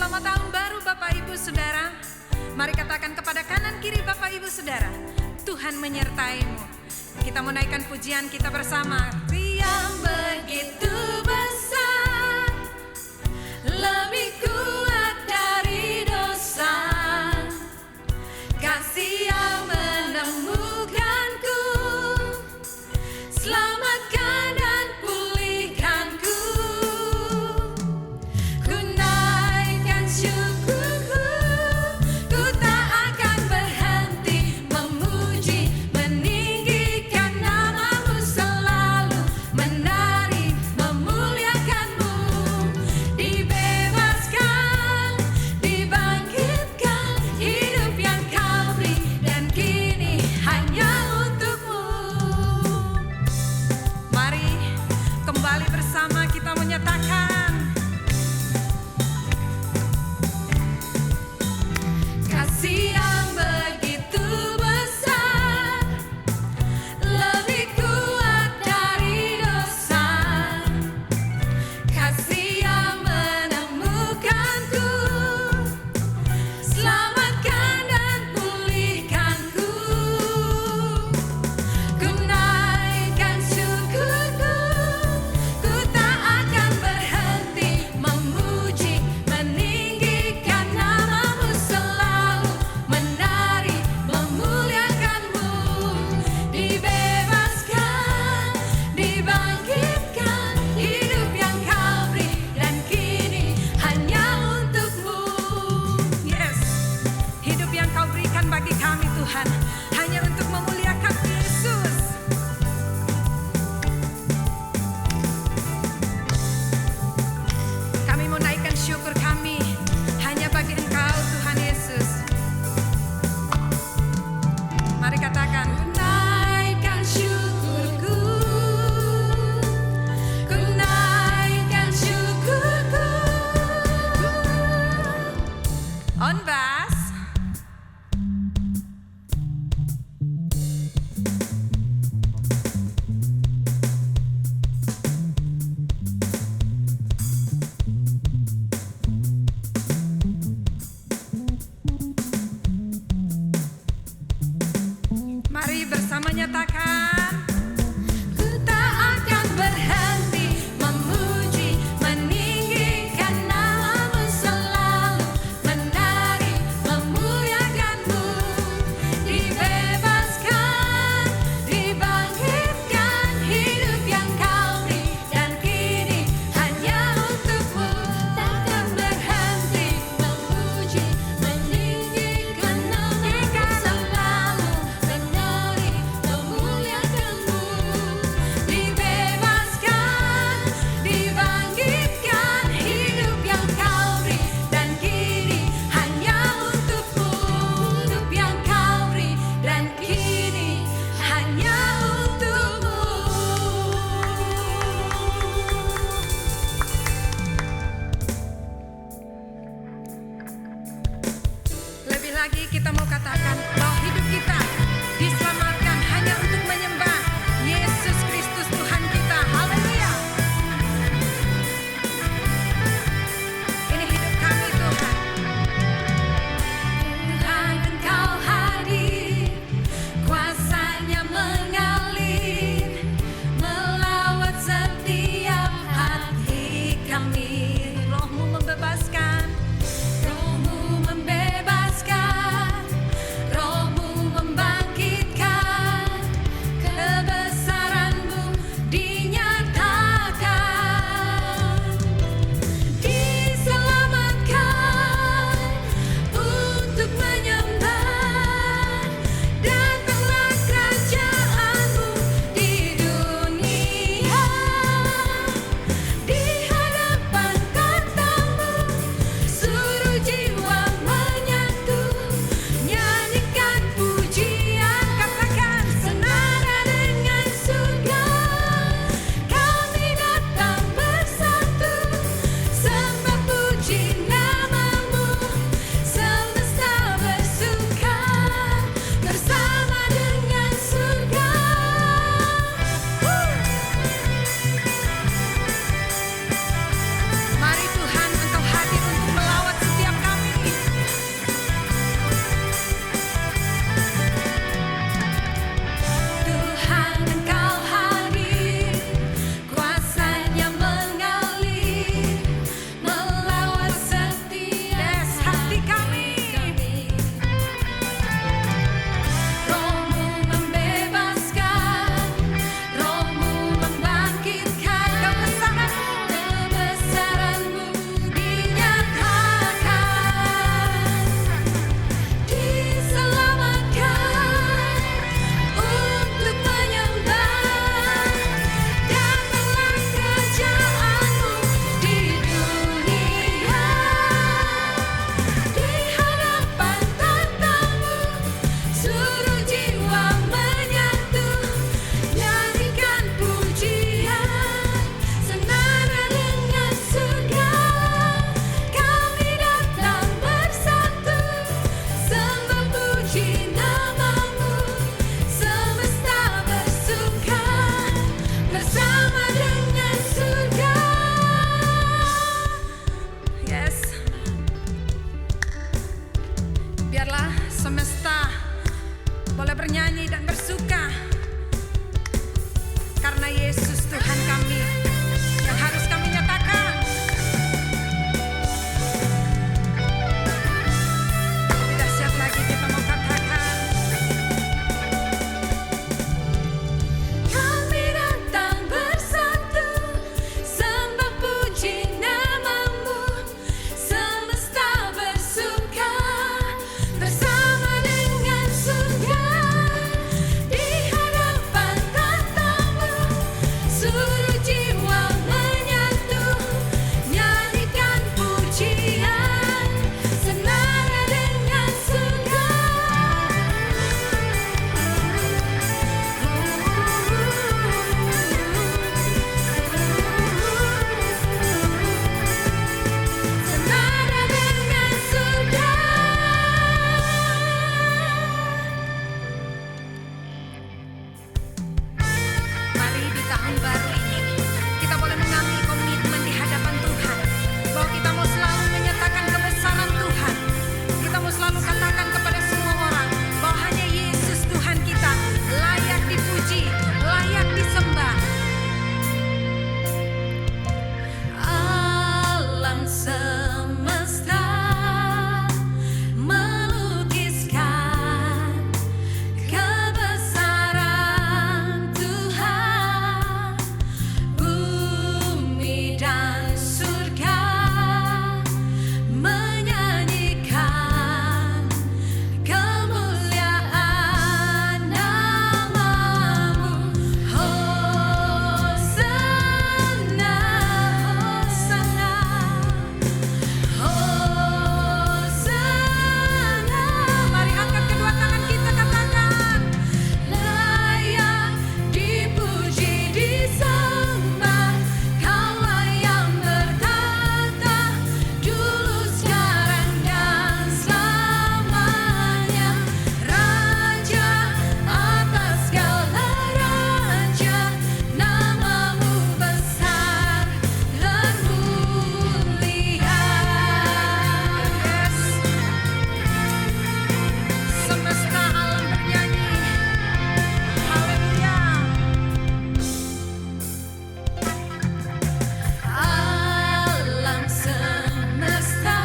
Selamat tahun baru Bapak Ibu Saudara. Mari katakan kepada kanan kiri Bapak Ibu Saudara, Tuhan menyertaimu. Kita menaikkan pujian kita bersama. Yang begitu besar, lebih kuat dari dosa, kasih yang menemukanku, selamatkan dan pulihkanku. Ku naikkan syukurku, ku tak akan berhenti memuji, meninggikan namamu selalu, menari, memuliakanmu. Dibebaskan, dibangkitkan, hidup yang kau beri, dan kini hanya untukmu. Mari kembali bersama kita menyatakan kasih yang begitu besar, lebih kuat dari dosa, kasih yang menemukanku, selamatkan dan pulihkanku. Ku naikkan syukurku, ku tak akan berhenti memuji, meninggikan namamu selalu, menari, memuliakanmu. Dibebaskan, dibangkitkan, hidup yang kau beri, dan kini hanya untukmu. Yes, hidup yang kau berikan bagi kami Tuhan, hanya untuk memuliakan Yesus. Kami menaikkan syukur kami hanya bagi Engkau Tuhan Yesus. Mari katakan, ku naikkan syukurku, ku naikkan syukurku. On bass. Mari bersama nyatakan, ku tak akan berhenti memuji, meninggikan namamu selalu, menari, memuliakanmu. Dibebaskan, dibangkitkan, hidup yang kau beri, dan kini hanya untukmu. Takkan berhenti memuji, meninggikan namamu selalu, menari, memuliakanmu. Dibebaskan, dibangkitkan, hidup yang kau beri, dan kini hanya untukmu. Hidup yang kau beri, dan kini hanya untukmu. Lebih lagi kita mau katakan bahwa hidup kita diselamatkan hanya untuk menyembah Yesus Kristus Tuhan kita. Haleluya. Ini hidup kami Tuhan. Tuhan Engkau hadir, kuasanya mengalir, melawat setiap hati kami. Roh-Mu membebaskan, Roh-Mu membebaskan, Roh-Mu membangkitkan. boleh bernyanyi dan bersuka. Karena Yesus Tuhan kami yang harus kami nyatakan. Tidak siap lagi kita mau katakan. Kami datang bersatu, sembah puji nama-Mu, semesta bersuka bersama dengan surga di hadapan tata-Mu, seluruh jiwa menyatu, nyanyikan pujian senada dengan surga. Senada dengan surga. Mari di tahun baru ini kita boleh mengambil komitmen di hadapan Tuhan bahwa kita mau selalu menyatakan kebesaran Tuhan. Kita mau selalu katakan kepada semua orang bahwa hanya Yesus Tuhan kita layak dipuji, layak disembah. Alam semesta melukiskan kebesaran Tuhan, bumi dan surga menyanyikan kemuliaan nama-Mu. Hosana, Hosana, Hosana. Mari angkat kedua tangan kita, katakan, layak dipuji disembah, Kaulah yang bertata dulu, sekarang dan selamanya. Raja atas segala raja, nama-Mu besar dan mulia. Yes. Semesta alam bernyanyi. Haleluya. Alam semesta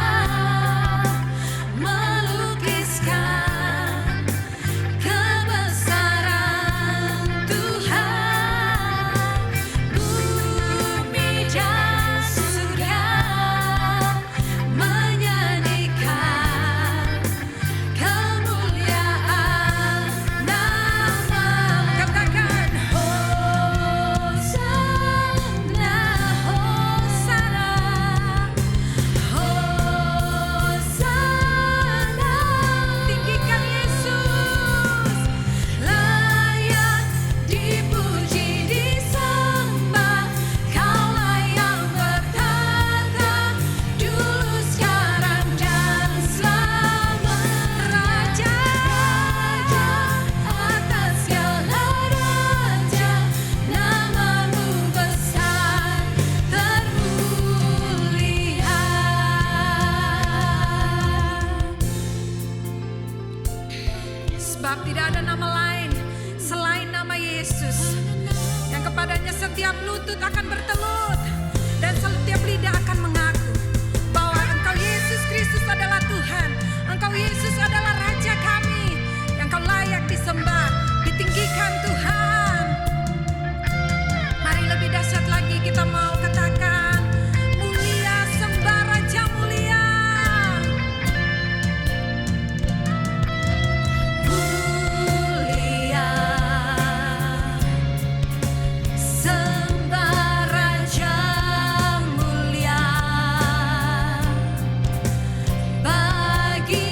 melukiskan kebesaran Tuhan, bumi dan surga menyanyikan kemuliaan nama-Mu. Katakan, Hosana, Hosana, Hosana. Tinggikan Yesus, layak dipuji disembah, Kaulah yang bertata dulu, sekarang dan selamanya. Raja atas segala raja, nama-Mu besar termulia. Sebab tidak ada nama lain selain nama Yesus, yang kepadanya setiap lutut akan bertelut dan setiap lidah akan mengaku bahwa Engkau Yesus Kristus adalah Tuhan. Engkau Yesus adalah Raja kami, yang Kau layak disembah, ditinggikan Tuhan. Mari lebih dahsyat lagi kita mau katakan, mulia sembah Raja mulia. Mulia sembah Raja mulia bagi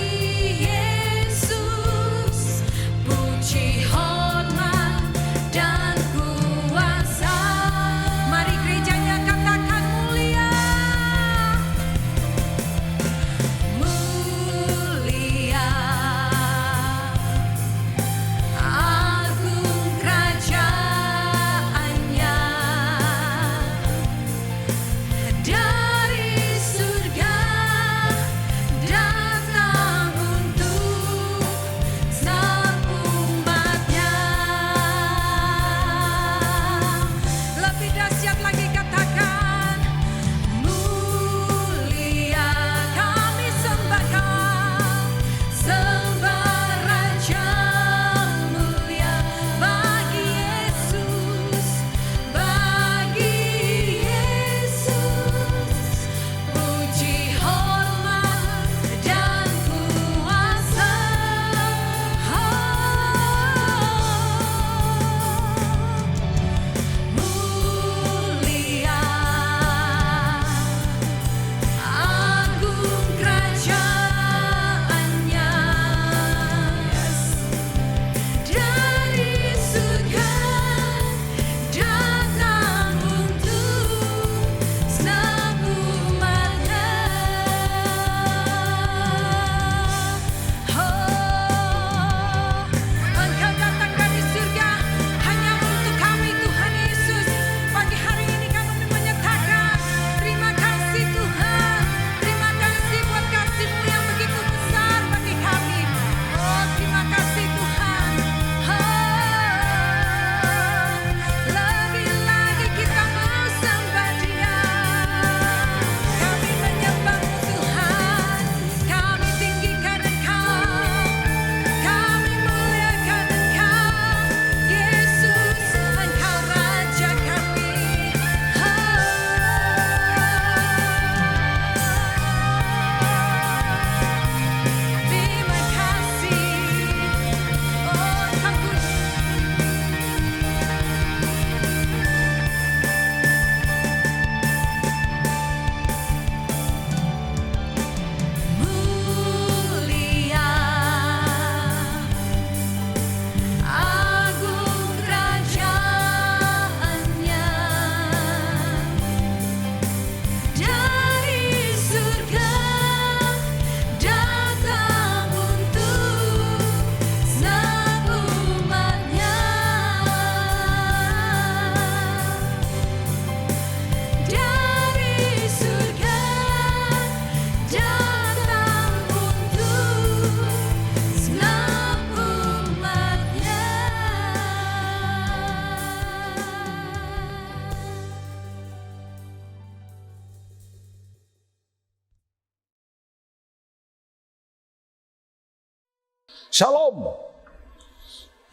Shalom,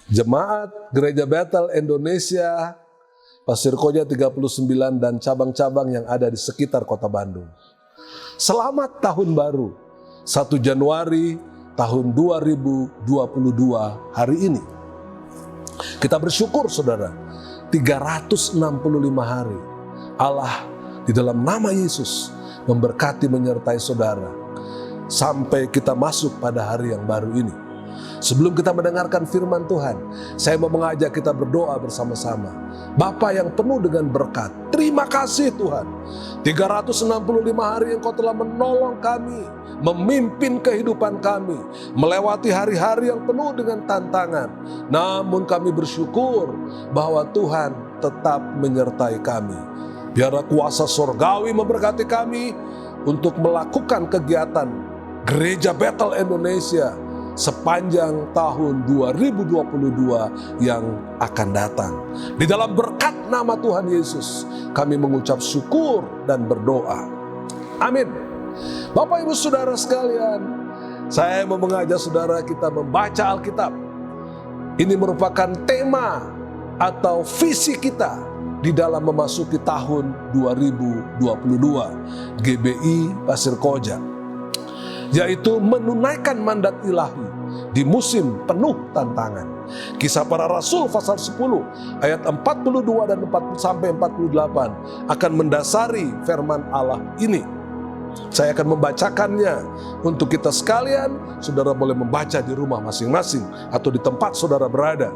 Jemaat Gereja Bethel Indonesia, Pasir Koja 39 dan cabang-cabang yang ada di sekitar kota Bandung. Selamat tahun baru, 1 Januari tahun 2022 hari ini. Kita bersyukur saudara, 365 hari Allah di dalam nama Yesus memberkati menyertai saudara sampai kita masuk pada hari yang baru ini. Sebelum kita mendengarkan firman Tuhan, saya mau mengajak kita berdoa bersama-sama. Bapa yang penuh dengan berkat, terima kasih Tuhan. 365 hari yang Kau telah menolong kami, memimpin kehidupan kami, melewati hari-hari yang penuh dengan tantangan. Namun kami bersyukur bahwa Tuhan tetap menyertai kami. Biarlah kuasa surgawi memberkati kami untuk melakukan kegiatan Gereja Bethel Indonesia sepanjang tahun 2022 yang akan datang. Di dalam berkat nama Tuhan Yesus, kami mengucap syukur dan berdoa. Amin. Bapak Ibu Saudara sekalian, saya mau mengajak saudara kita membaca Alkitab. Ini merupakan tema atau visi kita di dalam memasuki tahun 2022 GBI Pasir Koja, yaitu menunaikan mandat ilahi di musim penuh tantangan. Kisah Para Rasul pasal 10 ayat 42 dan 40 sampai 48 akan mendasari firman Allah ini. Saya akan membacakannya untuk kita sekalian. Saudara boleh membaca di rumah masing-masing atau di tempat saudara berada.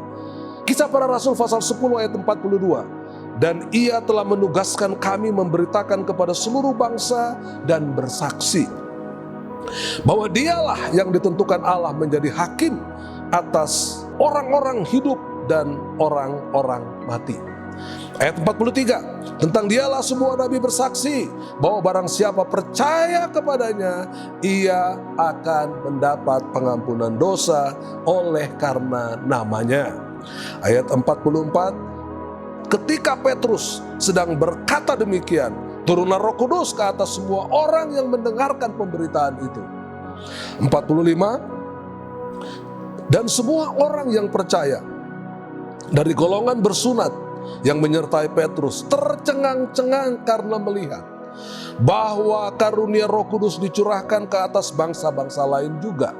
Kisah Para Rasul pasal 10 ayat 42. Dan ia telah menugaskan kami memberitakan kepada seluruh bangsa dan bersaksi bahwa dialah yang ditentukan Allah menjadi hakim atas orang-orang hidup dan orang-orang mati. Ayat 43, tentang dialah semua nabi bersaksi bahwa barang siapa percaya kepadanya, ia akan mendapat pengampunan dosa oleh karena namanya. Ayat 44, ketika Petrus sedang berkata demikian, turunlah Roh Kudus ke atas semua orang yang mendengarkan pemberitaan itu. 45, dan semua orang yang percaya dari golongan bersunat yang menyertai Petrus tercengang-cengang karena melihat bahwa karunia Roh Kudus dicurahkan ke atas bangsa-bangsa lain juga.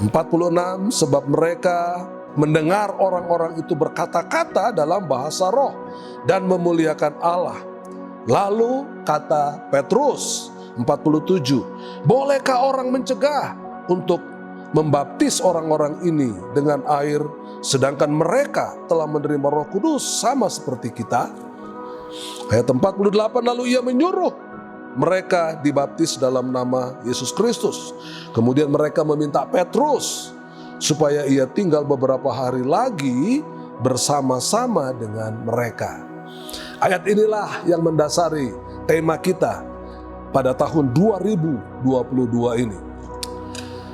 46, sebab mereka mendengar orang-orang itu berkata-kata dalam bahasa roh dan memuliakan Allah. Lalu kata Petrus, 47, bolehkah orang mencegah untuk membaptis orang-orang ini dengan air, sedangkan mereka telah menerima Roh Kudus sama seperti kita? Ayat 48, lalu ia menyuruh mereka dibaptis dalam nama Yesus Kristus. Kemudian mereka meminta Petrus supaya ia tinggal beberapa hari lagi bersama-sama dengan mereka. Ayat inilah yang mendasari tema kita pada tahun 2022 ini.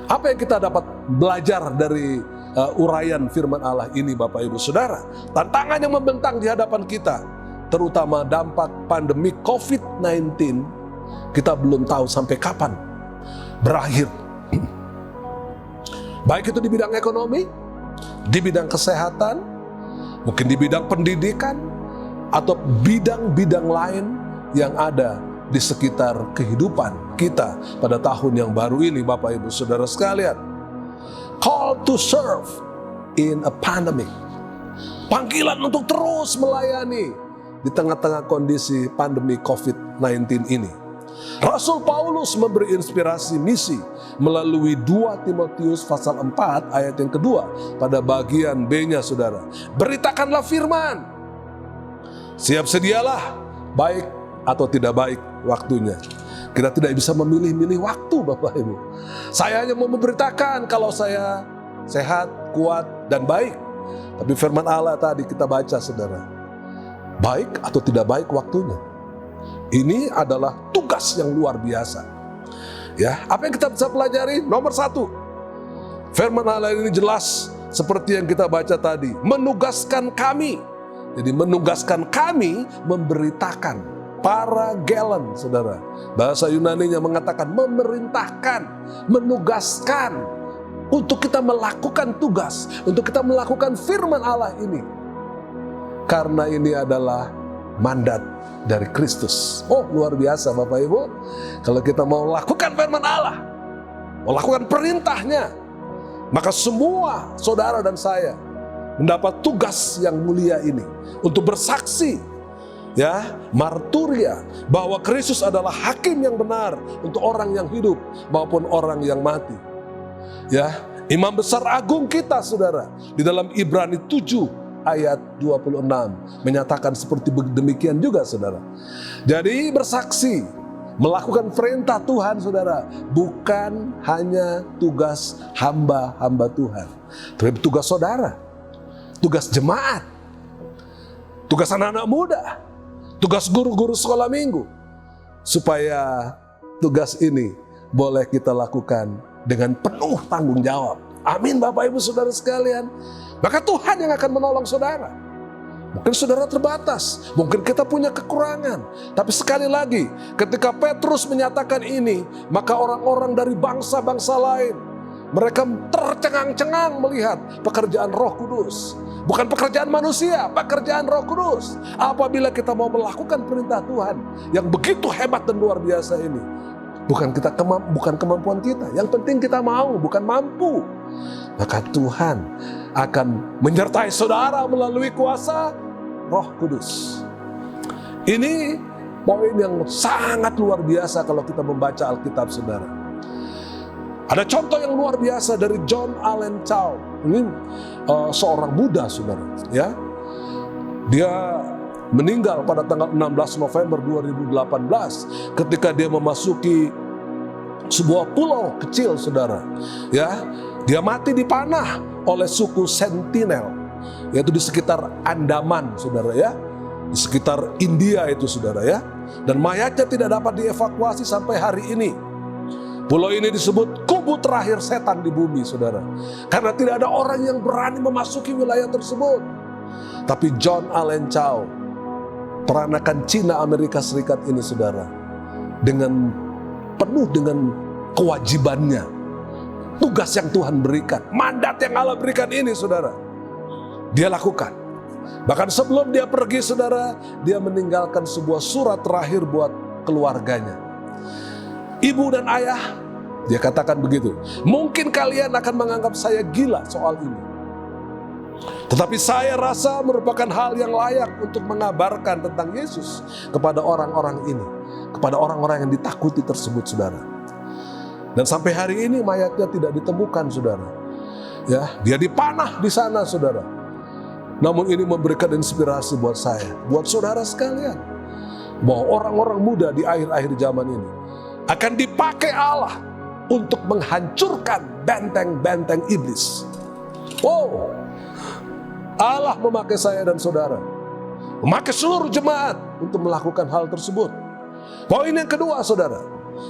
Apa yang kita dapat belajar dari uraian firman Allah ini Bapak Ibu Saudara? Tantangan yang membentang di hadapan kita, terutama dampak pandemi COVID-19, kita belum tahu sampai kapan berakhir. Baik itu di bidang ekonomi, di bidang kesehatan, mungkin di bidang pendidikan, atau bidang-bidang lain yang ada di sekitar kehidupan kita pada tahun yang baru ini Bapak Ibu Saudara sekalian. Call to serve in a pandemic. Panggilan untuk terus melayani di tengah-tengah kondisi pandemi COVID-19 ini. Rasul Paulus memberi inspirasi misi melalui 2 Timotius pasal 4 ayat yang kedua pada bagian B-nya saudara. Beritakanlah firman. Siap sedialah, baik atau tidak baik waktunya. Kita tidak bisa memilih-milih waktu Bapak Ibu. Saya hanya mau memberitakan kalau saya sehat, kuat, dan baik. Tapi firman Allah tadi kita baca saudara, baik atau tidak baik waktunya. Ini adalah tugas yang luar biasa. Ya, apa yang kita bisa pelajari? Nomor 1, firman Allah ini jelas seperti yang kita baca tadi, menugaskan kami. Jadi menugaskan kami memberitakan, paragelen, saudara. Bahasa Yunaninya mengatakan memerintahkan, menugaskan untuk kita melakukan tugas, untuk kita melakukan firman Allah ini. Karena ini adalah mandat dari Kristus. Oh, luar biasa Bapak Ibu. Kalau kita mau lakukan firman Allah, mau lakukan perintahnya, maka semua saudara dan saya mendapat tugas yang mulia ini untuk bersaksi, ya, marturia, bahwa Kristus adalah hakim yang benar untuk orang yang hidup maupun orang yang mati. Ya, Imam Besar Agung kita, saudara, di dalam Ibrani 7 ayat 26 menyatakan seperti demikian juga, saudara. Jadi bersaksi, melakukan perintah Tuhan, saudara, bukan hanya tugas hamba-hamba Tuhan, tapi tugas saudara, tugas jemaat, tugas anak-anak muda, tugas guru-guru sekolah minggu, supaya tugas ini boleh kita lakukan dengan penuh tanggung jawab. Amin Bapak Ibu Saudara sekalian. Maka Tuhan yang akan menolong saudara. Mungkin saudara terbatas, mungkin kita punya kekurangan. Tapi sekali lagi, ketika Petrus menyatakan ini, maka orang-orang dari bangsa-bangsa lain, mereka tercengang-cengang melihat pekerjaan Roh Kudus. Bukan pekerjaan manusia, pekerjaan Roh Kudus. Apabila kita mau melakukan perintah Tuhan yang begitu hebat dan luar biasa ini, bukan kemampuan kita. Yang penting kita mau, bukan mampu. Maka Tuhan akan menyertai saudara melalui kuasa Roh Kudus. Ini poin yang sangat luar biasa kalau kita membaca Alkitab, saudara. Ada contoh yang luar biasa dari John Allen Chow. Ini seorang Buddha, saudara. Ya, dia meninggal pada tanggal 16 November 2018 ketika dia memasuki sebuah pulau kecil, saudara. Ya, dia mati dipanah oleh suku Sentinel, yaitu di sekitar Andaman, saudara, ya, di sekitar India itu, saudara, ya. Dan mayatnya tidak dapat dievakuasi sampai hari ini. Pulau ini disebut kubu terakhir setan di bumi, saudara, karena tidak ada orang yang berani memasuki wilayah tersebut. Tapi John Allen Chow, peranakan Cina Amerika Serikat ini, saudara, dengan penuh dengan kewajibannya, tugas yang Tuhan berikan, mandat yang Allah berikan ini, saudara, dia lakukan. Bahkan sebelum dia pergi, saudara, dia meninggalkan sebuah surat terakhir buat keluarganya. Ibu dan ayah, dia katakan begitu, mungkin kalian akan menganggap saya gila soal ini, tetapi saya rasa merupakan hal yang layak untuk mengabarkan tentang Yesus kepada orang-orang ini, kepada orang-orang yang ditakuti tersebut, saudara. Dan sampai hari ini mayatnya tidak ditemukan, saudara. Ya, dia dipanah di sana, saudara. Namun ini memberikan inspirasi buat saya, buat saudara sekalian, bahwa orang-orang muda di akhir-akhir zaman ini akan dipakai Allah untuk menghancurkan benteng-benteng iblis. Oh, Allah memakai saya dan saudara, memakai seluruh jemaat untuk melakukan hal tersebut. Poin yang kedua, saudara,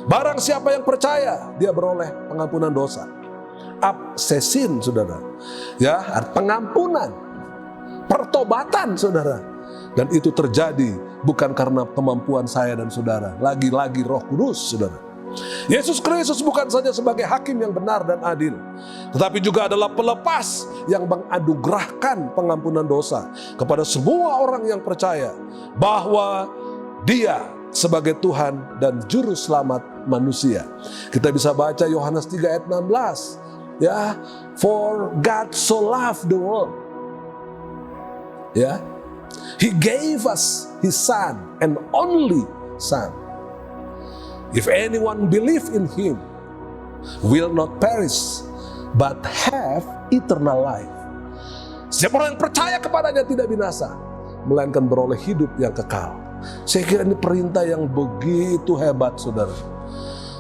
barang siapa yang percaya, dia beroleh pengampunan dosa. Absesin, saudara, ya, pengampunan, pertobatan, saudara. Dan itu terjadi bukan karena kemampuan saya dan saudara, lagi-lagi Roh Kudus, saudara. Yesus Kristus bukan saja sebagai hakim yang benar dan adil, tetapi juga adalah pelepas yang menganugerahkan pengampunan dosa kepada semua orang yang percaya bahwa Dia sebagai Tuhan dan Juru Selamat manusia. Kita bisa baca Yohanes 3 ayat 16. Ya, for God so loved the world. Ya, He gave us His Son, an only Son. If anyone believe in Him, will not perish, but have eternal life. Setiap orang yang percaya kepadanya tidak binasa, melainkan beroleh hidup yang kekal. Saya kira ini perintah yang begitu hebat, saudara.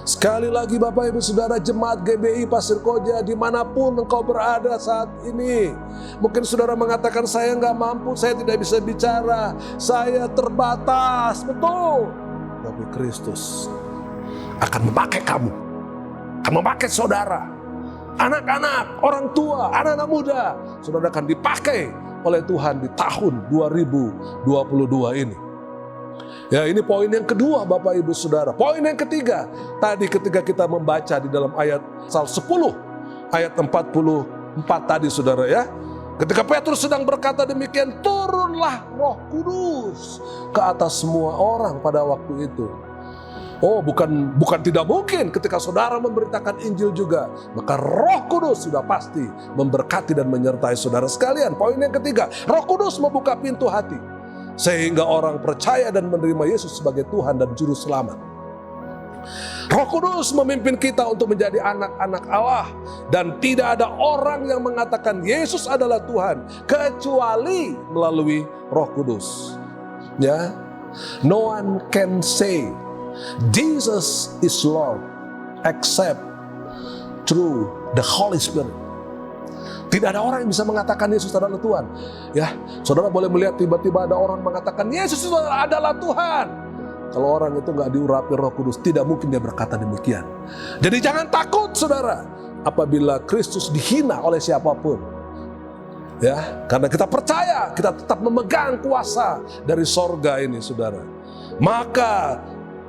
Sekali lagi Bapak Ibu Saudara, jemaat GBI Pasir Koja, dimanapun engkau berada saat ini, mungkin saudara mengatakan saya nggak mampu, saya tidak bisa bicara, saya terbatas, betul. Tapi Kristus akan memakai kamu, akan memakai saudara, anak-anak, orang tua, anak-anak muda. Saudara akan dipakai oleh Tuhan di tahun 2022 ini. Ya, ini poin yang kedua Bapak Ibu Saudara. Poin yang ketiga, tadi ketika kita membaca di dalam ayat Sal 10, ayat 44 tadi saudara ya. Ketika Petrus sedang berkata demikian, turunlah Roh Kudus ke atas semua orang pada waktu itu. Oh, bukan tidak mungkin ketika saudara memberitakan Injil juga, maka Roh Kudus sudah pasti memberkati dan menyertai saudara sekalian. Poin yang ketiga, Roh Kudus membuka pintu hati sehingga orang percaya dan menerima Yesus sebagai Tuhan dan Juru Selamat. Roh Kudus memimpin kita untuk menjadi anak-anak Allah, dan tidak ada orang yang mengatakan Yesus adalah Tuhan kecuali melalui Roh Kudus. Ya, no one can say Jesus is Lord except through the Holy Spirit. Tidak ada orang yang bisa mengatakan Yesus adalah Tuhan. Ya, saudara boleh melihat tiba-tiba ada orang mengatakan Yesus adalah Tuhan. Kalau orang itu nggak diurapi Roh Kudus, tidak mungkin dia berkata demikian. Jadi jangan takut saudara, apabila Kristus dihina oleh siapapun. Ya, karena kita percaya, kita tetap memegang kuasa dari sorga ini saudara. Maka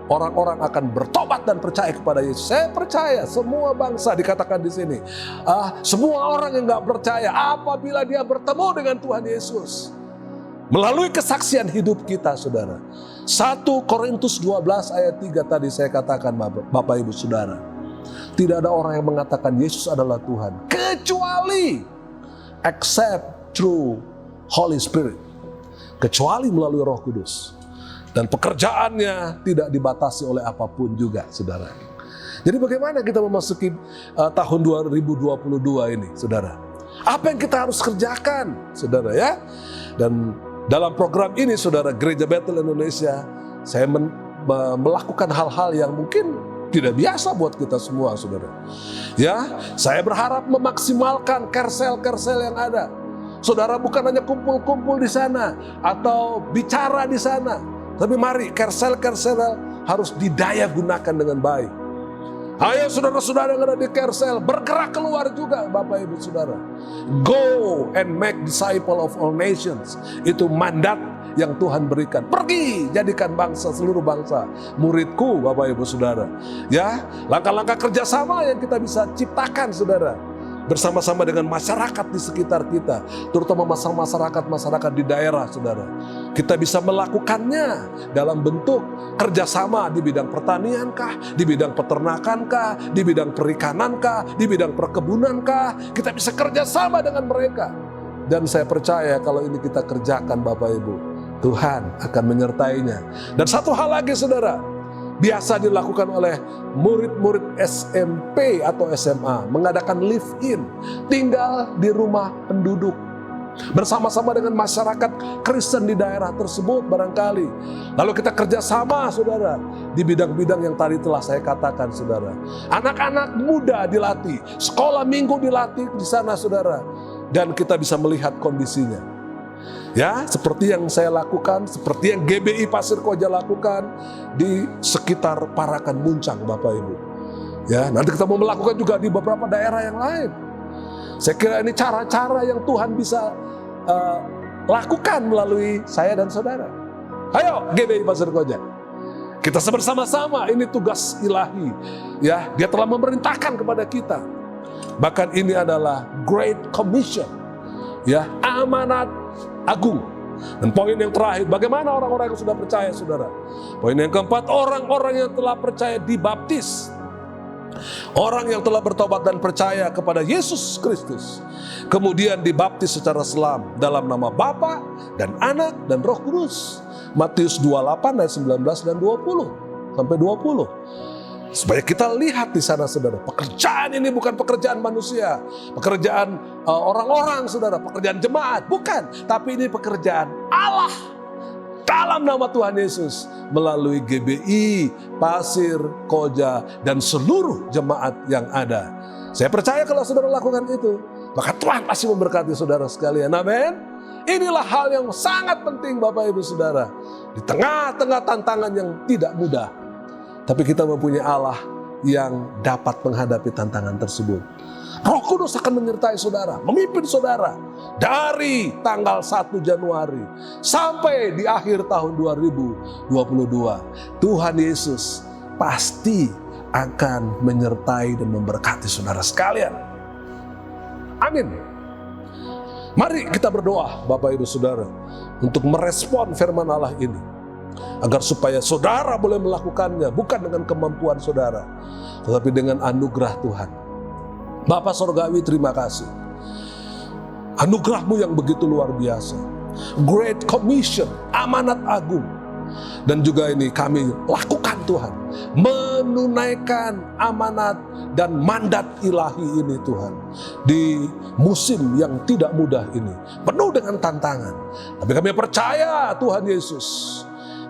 orang-orang akan bertobat dan percaya kepada Yesus. Saya percaya semua bangsa dikatakan di sini. Semua orang yang nggak percaya apabila dia bertemu dengan Tuhan Yesus melalui kesaksian hidup kita saudara. 1 Korintus 12 ayat 3 tadi saya katakan Bapak Ibu Saudara. Tidak ada orang yang mengatakan Yesus adalah Tuhan kecuali except through Holy Spirit. Kecuali melalui Roh Kudus. Dan pekerjaannya tidak dibatasi oleh apapun juga saudara. Jadi bagaimana kita memasuki tahun 2022 ini saudara? Apa yang kita harus kerjakan saudara ya? Dan dalam program ini saudara, Gereja Bethel Indonesia, saya melakukan hal-hal yang mungkin tidak biasa buat kita semua saudara. Ya, saya berharap memaksimalkan kersel-kersel yang ada. Saudara bukan hanya kumpul-kumpul di sana atau bicara di sana, tapi mari kersel-kersel harus didaya gunakan dengan baik. Ayo saudara-saudara yang ada di Kersel, bergerak keluar juga Bapak Ibu Saudara. Go and make disciple of all nations. Itu mandat yang Tuhan berikan. Pergi, jadikan bangsa, seluruh bangsa muridku Bapak Ibu Saudara. Ya, langkah-langkah kerjasama yang kita bisa ciptakan saudara. Bersama-sama dengan masyarakat di sekitar kita, terutama masyarakat di daerah saudara. Kita bisa melakukannya dalam bentuk kerjasama di bidang pertanian kah, di bidang peternakan kah, di bidang perikanan kah, di bidang perkebunan kah. Kita bisa kerjasama dengan mereka. Dan saya percaya kalau ini kita kerjakan Bapak Ibu, Tuhan akan menyertainya. Dan satu hal lagi saudara, biasa dilakukan oleh murid-murid SMP atau SMA, mengadakan live-in, tinggal di rumah penduduk bersama-sama dengan masyarakat Kristen di daerah tersebut barangkali. Lalu kita kerjasama saudara di bidang-bidang yang tadi telah saya katakan saudara. Anak-anak muda dilatih, sekolah minggu dilatih di sana saudara, dan kita bisa melihat kondisinya. Ya, seperti yang saya lakukan, seperti yang GBI Pasir Koja lakukan di sekitar Parakan Muncang Bapak Ibu. Ya, nanti kita mau melakukan juga di beberapa daerah yang lain. Saya kira ini cara-cara yang Tuhan bisa lakukan melalui saya dan saudara. Ayo GBI Pasir Koja, kita bersama-sama, ini tugas ilahi. Ya, Dia telah memerintahkan kepada kita. Bahkan ini adalah Great Commission. Ya, amanat agung. Dan poin yang terakhir, bagaimana orang-orang yang sudah percaya saudara? Poin yang keempat, orang-orang yang telah percaya dibaptis. Orang yang telah bertobat dan percaya kepada Yesus Kristus, kemudian dibaptis secara selam dalam nama Bapa dan Anak dan Roh Kudus. Matius 28 ayat 19 dan 20 sampai 20. Supaya kita lihat di sana saudara, pekerjaan ini bukan pekerjaan manusia, pekerjaan orang-orang saudara, pekerjaan jemaat, bukan. Tapi ini pekerjaan Allah dalam nama Tuhan Yesus melalui GBI, Pasir Koja, dan seluruh jemaat yang ada. Saya percaya kalau saudara lakukan itu, maka Tuhan pasti memberkati saudara sekalian. Amin. Inilah hal yang sangat penting Bapak Ibu Saudara. Di tengah-tengah tantangan yang tidak mudah, tapi kita mempunyai Allah yang dapat menghadapi tantangan tersebut. Roh Kudus akan menyertai saudara, memimpin saudara dari tanggal 1 Januari sampai di akhir tahun 2022. Tuhan Yesus pasti akan menyertai dan memberkati saudara sekalian. Amin. Mari kita berdoa Bapak Ibu Saudara untuk merespon firman Allah ini, agar supaya saudara boleh melakukannya bukan dengan kemampuan saudara, tetapi dengan anugerah Tuhan. Bapa Sorgawi, terima kasih. Anugerah-Mu yang begitu luar biasa. Great Commission, amanat agung. Dan juga ini kami lakukan Tuhan, menunaikan amanat dan mandat ilahi ini Tuhan, di musim yang tidak mudah ini, penuh dengan tantangan. Tapi kami percaya Tuhan Yesus,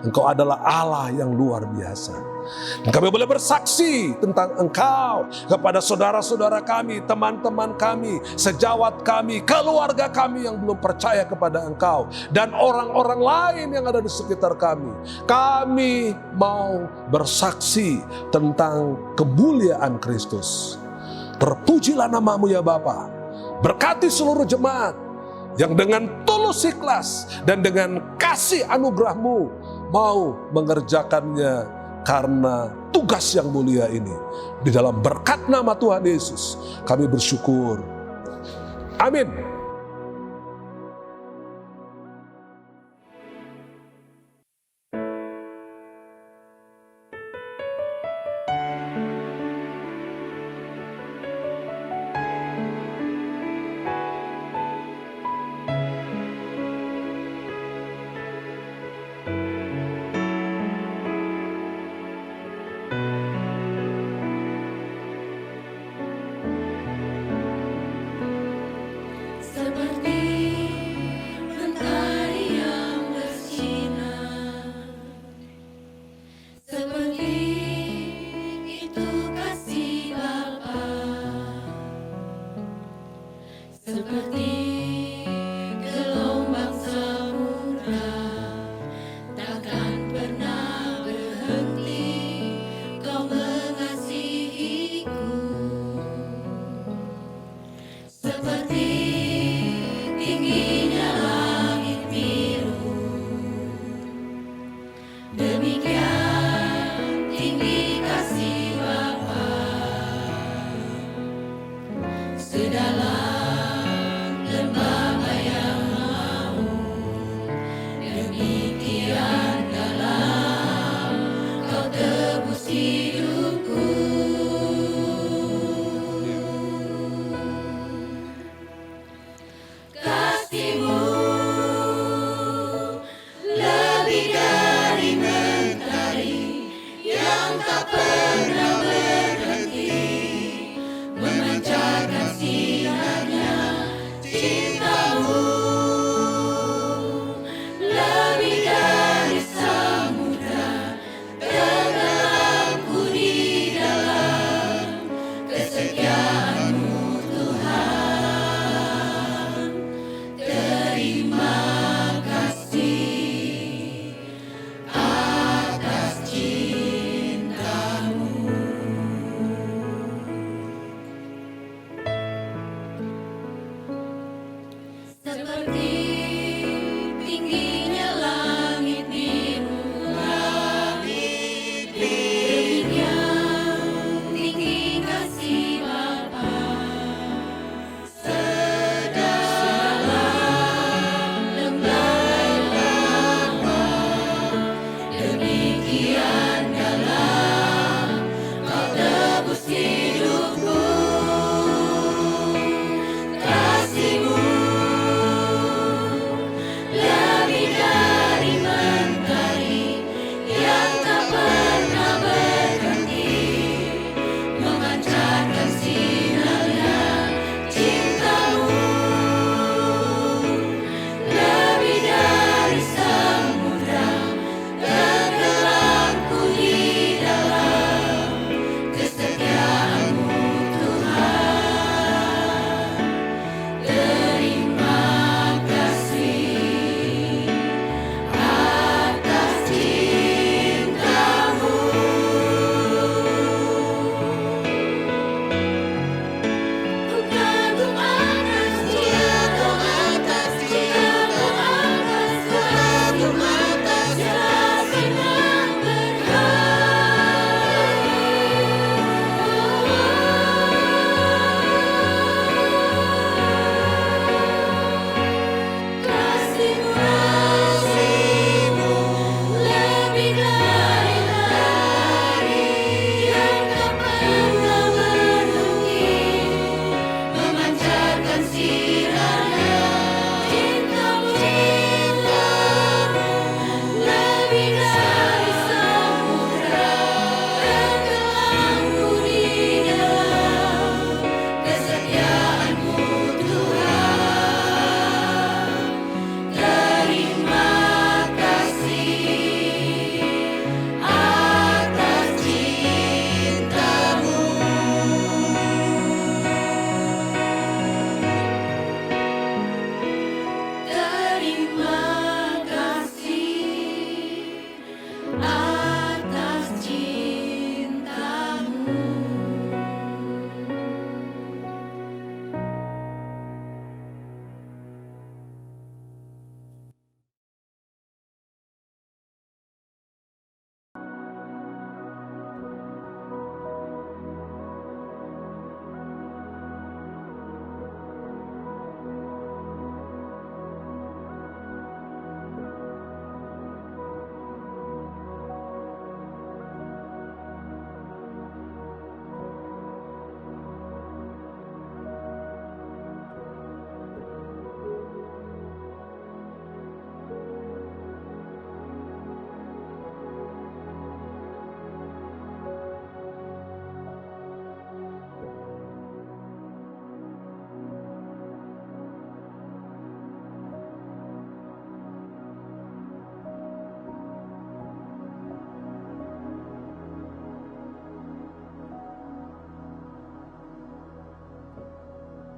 Engkau adalah Allah yang luar biasa. Dan kami boleh bersaksi tentang Engkau kepada saudara-saudara kami, teman-teman kami, sejawat kami, keluarga kami yang belum percaya kepada Engkau, dan orang-orang lain yang ada di sekitar kami. Kami mau bersaksi tentang kemuliaan Kristus. Terpujilah nama-Mu ya Bapa. Berkati seluruh jemaat yang dengan tulus ikhlas dan dengan kasih anugerah-Mu mau mengerjakannya karena tugas yang mulia ini. Di dalam berkat nama Tuhan Yesus kami bersyukur. Amin.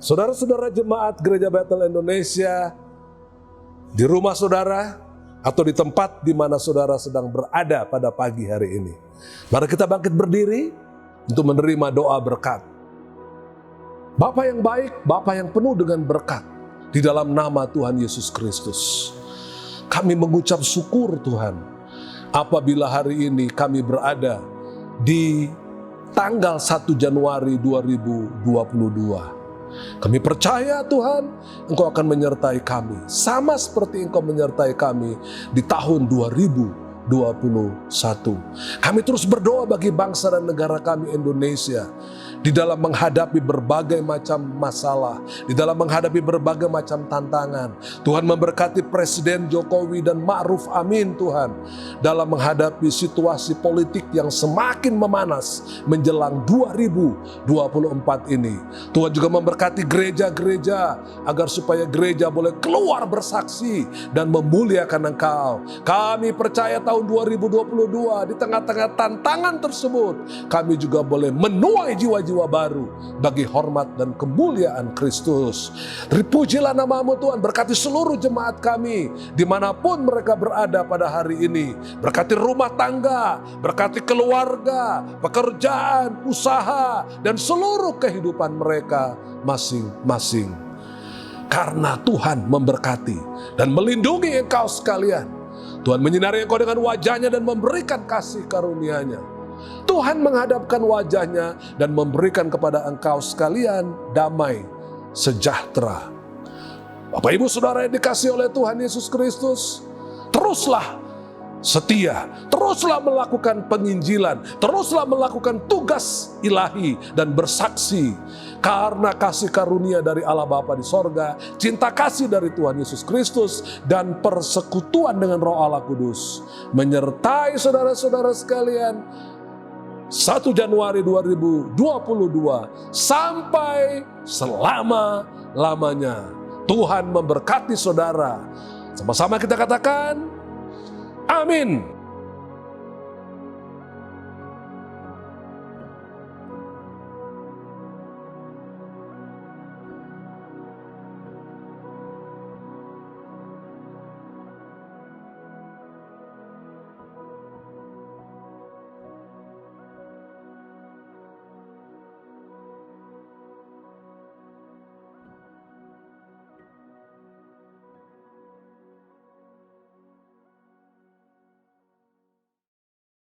Saudara-saudara jemaat Gereja Bethel Indonesia, di rumah saudara atau di tempat di mana saudara sedang berada pada pagi hari ini, mari kita bangkit berdiri untuk menerima doa berkat. Bapa yang baik, Bapa yang penuh dengan berkat, di dalam nama Tuhan Yesus Kristus, kami mengucap syukur Tuhan, apabila hari ini kami berada di tanggal 1 Januari 2022. Kami percaya Tuhan, Engkau akan menyertai kami, sama seperti Engkau menyertai kami di tahun 2021. Kami terus berdoa bagi bangsa dan negara kami Indonesia, di dalam menghadapi berbagai macam masalah, di dalam menghadapi berbagai macam tantangan. Tuhan memberkati Presiden Jokowi dan Ma'ruf Amin Tuhan, dalam menghadapi situasi politik yang semakin memanas menjelang 2024 ini. Tuhan juga memberkati gereja-gereja, agar supaya gereja boleh keluar bersaksi dan memuliakan Engkau. Kami percaya tahun 2022 di tengah-tengah tantangan tersebut, kami juga boleh menuai jiwa-jiwa baru bagi hormat dan kemuliaan Kristus. Terpujilah nama-Mu Tuhan, berkati seluruh jemaat kami dimanapun mereka berada pada hari ini. Berkati rumah tangga, berkati keluarga, pekerjaan, usaha, dan seluruh kehidupan mereka masing-masing. Karena Tuhan memberkati dan melindungi engkau sekalian. Tuhan menyinari engkau dengan wajahnya dan memberikan kasih karunia-Nya. Tuhan menghadapkan wajahnya dan memberikan kepada engkau sekalian damai sejahtera. Bapak Ibu Saudara yang dikasihi oleh Tuhan Yesus Kristus, teruslah setia, teruslah melakukan penginjilan, teruslah melakukan tugas ilahi dan bersaksi, karena kasih karunia dari Allah Bapa di sorga, cinta kasih dari Tuhan Yesus Kristus, dan persekutuan dengan Roh Allah Kudus menyertai saudara-saudara sekalian 1 Januari 2022 sampai selama-lamanya. Tuhan memberkati saudara. Sama-sama kita katakan, amin.